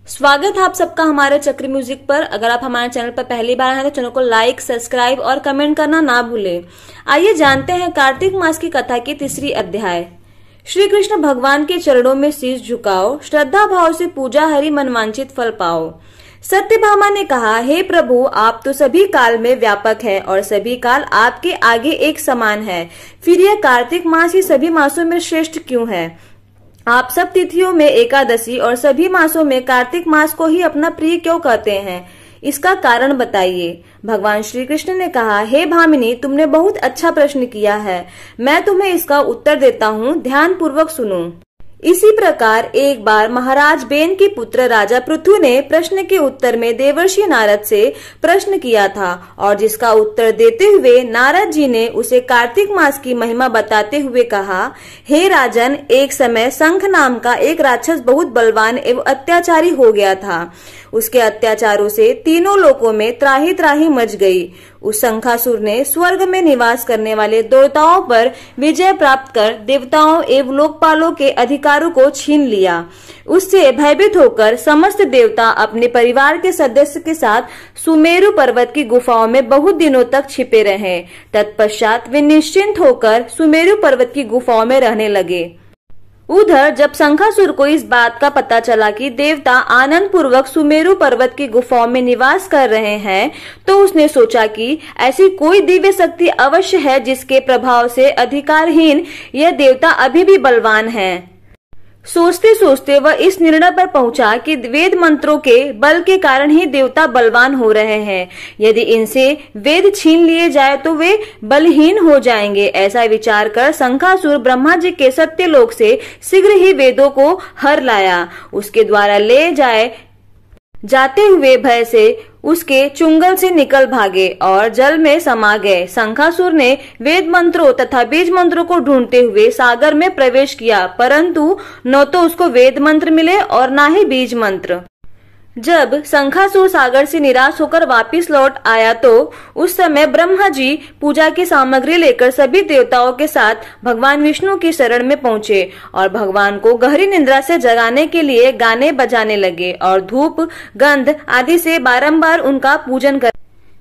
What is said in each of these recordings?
स्वागत है आप सबका हमारे चक्र म्यूजिक पर। अगर आप हमारे चैनल पर पहली बार हैं तो चैनल को लाइक, सब्सक्राइब और कमेंट करना ना भूलें। आइए जानते हैं कार्तिक मास की कथा की तीसरी अध्याय। श्री कृष्ण भगवान के चरणों में शीश झुकाओ, श्रद्धा भाव से पूजा हरि मनवांचित फल पाओ। सत्यभामा ने कहा, हे प्रभु, आप तो सभी काल में व्यापक है और सभी काल आपके आगे एक समान है। फिर यह कार्तिक मास ही सभी मासों में श्रेष्ठ क्यों है? आप सब तिथियों में एकादशी और सभी मासों में कार्तिक मास को ही अपना प्रिय क्यों कहते हैं? इसका कारण बताइए। भगवान श्री कृष्ण ने कहा, हे भामिनी, तुमने बहुत अच्छा प्रश्न किया है। मैं तुम्हें इसका उत्तर देता हूँ, ध्यान पूर्वक सुनो। इसी प्रकार एक बार महाराज बेन के पुत्र राजा पृथु ने प्रश्न के उत्तर में देवर्षि नारद से प्रश्न किया था और जिसका उत्तर देते हुए नारद जी ने उसे कार्तिक मास की महिमा बताते हुए कहा, हे राजन, एक समय शंख नाम का एक राक्षस बहुत बलवान एवं अत्याचारी हो गया था। उसके अत्याचारों से तीनों लोकों में त्राही त्राही मच गई। उस शंखासुर ने स्वर्ग में निवास करने वाले देवताओं पर विजय प्राप्त कर देवताओं एवं लोकपालों के अधिकारों को छीन लिया। उससे भयभीत होकर समस्त देवता अपने परिवार के सदस्य के साथ सुमेरु पर्वत की गुफाओं में बहुत दिनों तक छिपे रहे। तत्पश्चात वे निश्चिंत होकर सुमेरु पर्वत की गुफाओं में रहने लगे। उधर जब शंखासुर को इस बात का पता चला कि देवता आनंद पूर्वक सुमेरु पर्वत की गुफाओं में निवास कर रहे हैं, तो उसने सोचा कि ऐसी कोई दिव्य शक्ति अवश्य है जिसके प्रभाव से अधिकारहीन यह देवता अभी भी बलवान है। सोचते सोचते वह इस निर्णय पर पहुंचा कि वेद मंत्रों के बल के कारण ही देवता बलवान हो रहे हैं। यदि इनसे वेद छीन लिए जाए तो वे बलहीन हो जाएंगे। ऐसा विचार कर शंखासुर ब्रह्मा जी के सत्यलोक से शीघ्र ही वेदों को हर लाया। उसके द्वारा ले जाते हुए भय से उसके चुंगल से निकल भागे और जल में समा गए। शंखासुर ने वेद मंत्रों तथा बीज मंत्रों को ढूंढते हुए सागर में प्रवेश किया, परंतु न तो उसको वेद मंत्र मिले और न ही बीज मंत्र। जब शंखासुर सागर से निराश होकर वापस लौट आया तो उस समय ब्रह्मा जी पूजा की सामग्री लेकर सभी देवताओं के साथ भगवान विष्णु की शरण में पहुंचे और भगवान को गहरी निद्रा से जगाने के लिए गाने बजाने लगे और धूप, गंध आदि से बारंबार उनका पूजन कर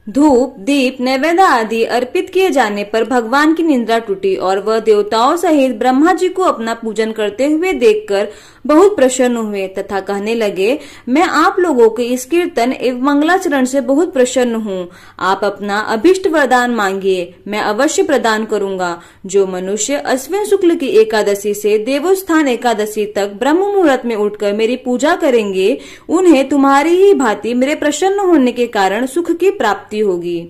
धूप, दीप, नैवेद्य आदि अर्पित किए जाने पर भगवान की निद्रा टूटी और वह देवताओं सहित ब्रह्मा जी को अपना पूजन करते हुए देखकर बहुत प्रसन्न हुए तथा कहने लगे, मैं आप लोगों के इस कीर्तन एवं मंगलाचरण से बहुत प्रसन्न हूँ। आप अपना अभिष्ट वरदान मांगिए, मैं अवश्य प्रदान करूँगा। जो मनुष्य अश्विन शुक्ल की एकादशी से देवोत्थान एकादशी तक ब्रह्म मुहूर्त में उठकर मेरी पूजा करेंगे, उन्हें तुम्हारी ही भांति मेरे प्रसन्न होने के कारण सुख की प्राप्ति होगी।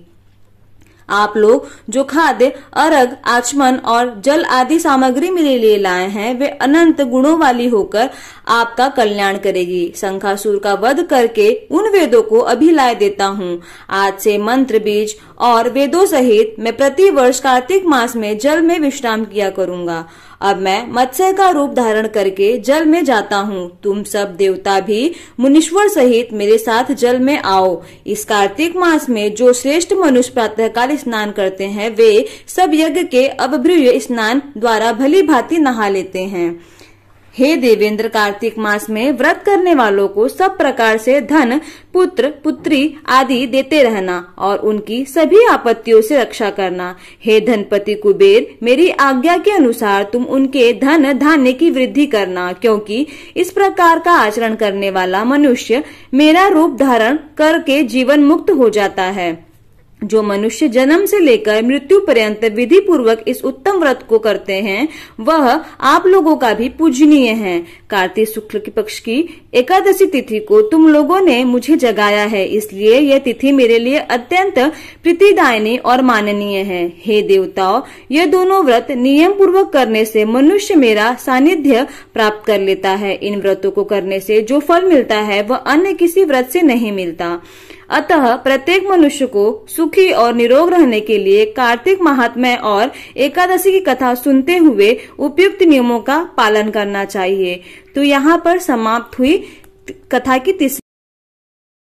आप लोग जो खाद्य, अर्घ, आचमन और जल आदि सामग्री मेरे लिए लाए हैं, वे अनंत गुणों वाली होकर आपका कल्याण करेगी। शंखासुर का वध करके उन वेदों को अभी लाए देता हूँ। आज से मंत्र, बीज और वेदों सहित मैं प्रति वर्ष कार्तिक मास में जल में विश्राम किया करूँगा। अब मैं मत्स्य का रूप धारण करके जल में जाता हूँ। तुम सब देवता भी मुनीश्वर सहित मेरे साथ जल में आओ। इस कार्तिक मास में जो श्रेष्ठ मनुष्य प्रातःकाल स्नान करते हैं, वे सब यज्ञ के अवभृय स्नान द्वारा भली भांति नहा लेते हैं। हे देवेंद्र, कार्तिक मास में व्रत करने वालों को सब प्रकार से धन, पुत्र, पुत्री आदि देते रहना और उनकी सभी आपत्तियों से रक्षा करना। हे धनपति कुबेर, मेरी आज्ञा के अनुसार तुम उनके धन धान्य की वृद्धि करना, क्योंकि इस प्रकार का आचरण करने वाला मनुष्य मेरा रूप धारण करके जीवन मुक्त हो जाता है। जो मनुष्य जन्म से लेकर मृत्यु पर्यंत विधि पूर्वक इस उत्तम व्रत को करते हैं, वह आप लोगों का भी पूजनीय है। कार्तिक शुक्ल के पक्ष की एकादशी तिथि को तुम लोगों ने मुझे जगाया है, इसलिए यह तिथि मेरे लिए अत्यंत प्रीतिदायिनी और माननीय है। हे देवताओं, यह दोनों व्रत नियम पूर्वक करने से मनुष्य मेरा सानिध्य प्राप्त कर लेता है। इन व्रतों को करने से जो फल मिलता है वह अन्य किसी व्रत से नहीं मिलता। अतः प्रत्येक मनुष्य को सुखी और निरोग रहने के लिए कार्तिक महात्म्य और एकादशी की कथा सुनते हुए उपयुक्त नियमों का पालन करना चाहिए। तो यहाँ पर समाप्त हुई कथा की तीसरी